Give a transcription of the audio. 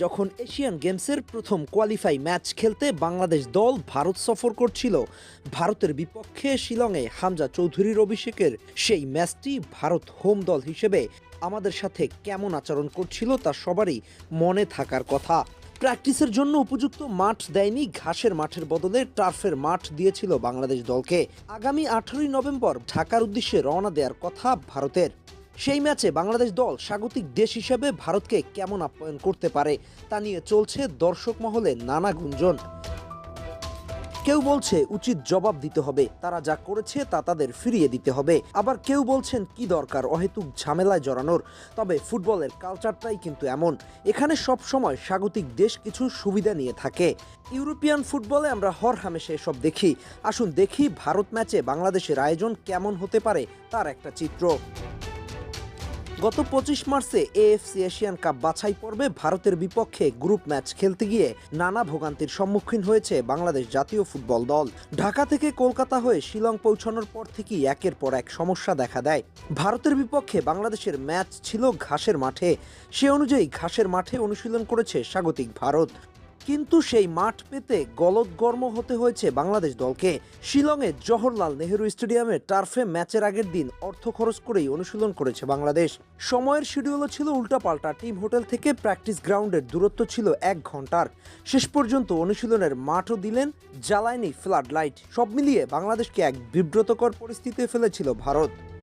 যখন এশিয়ান গেমসের প্রথম কোয়ালিফাই ম্যাচ খেলতে বাংলাদেশ দল ভারত সফর করছিল, ভারতের বিপক্ষে শিলংয়ে হামজা চৌধুরীর অভিষেকের সেই ম্যাচটি ভারত হোম দল হিসেবে আমাদের সাথে কেমন আচরণ করছিল তা সবারই মনে থাকার কথা। প্র্যাকটিসের জন্য উপযুক্ত মাঠ দেয়নি, ঘাসের মাঠের বদলে টার্ফের মাঠ দিয়েছিল বাংলাদেশ দলকে। আগামী 18ই নভেম্বর ঢাকার উদ্দেশ্যে রওনা দেওয়ার কথা ভারতের। সেই ম্যাচে বাংলাদেশ দল স্বাগতিক দেশ হিসেবে ভারতকে কেমন আপ্যায়ন করতে পারে তা নিয়ে চলছে দর্শক মহলে নানা গুঞ্জন। কেউ বলছে উচিত জবাব দিতে হবে, তারা যা করেছে তা তাদের ফিরিয়ে দিতে হবে। আবার কেউ বলছেন কি দরকার অহেতুক ঝামেলায় জড়ানোর। তবে ফুটবলের কালচারটাই কিন্তু এমন, এখানে সব সময় স্বাগতিক দেশ কিছু সুবিধা নিয়ে থাকে। ইউরোপিয়ান ফুটবলে আমরা হরহামেশা এসব দেখি। আসুন দেখি ভারত ম্যাচে বাংলাদেশের আয়োজন কেমন হতে পারে তার একটা চিত্র। গত 25 মার্চে এএফসি এশিয়ান কাপ বাছাই পর্বে ভারতের বিপক্ষে গ্রুপ ম্যাচ খেলতে গিয়ে নানা ভোগান্তির সম্মুখীন হয়েছে বাংলাদেশ জাতীয় ফুটবল দল। ঢাকা থেকে কলকাতা হয়ে শিলং পৌঁছানোর পর থেকেই একের পর এক সমস্যা দেখা দেয়। ভারতের বিপক্ষে বাংলাদেশের ম্যাচ ছিল ঘাসের মাঠে, সে অনুযায়ী ঘাসের মাঠে অনুশীলন করেছে স্বাগতিক ভারত। কিন্তু সেই মাঠ পেতে গলদঘর্ম হতে হয়েছে বাংলাদেশ দলকে। শিলংয়ে জওহরলাল নেহেরু স্টেডিয়ামে টার্ফে ম্যাচের আগের দিন অর্থ খরচ করেই অনুশীলন করেছে বাংলাদেশ। সময়ের শিডিউলও ছিল উল্টাপাল্টা, টিম হোটেল থেকে প্র্যাকটিস গ্রাউন্ডের দূরত্ব ছিল 1 ঘন্টার। শেষ পর্যন্ত অনুশীলনের মাঠও দিলেন জ্বালায়নি ফ্লাড লাইট। সব মিলিয়ে বাংলাদেশকে এক বিব্রতকর পরিস্থিতিতে ফেলেছিল ভারত।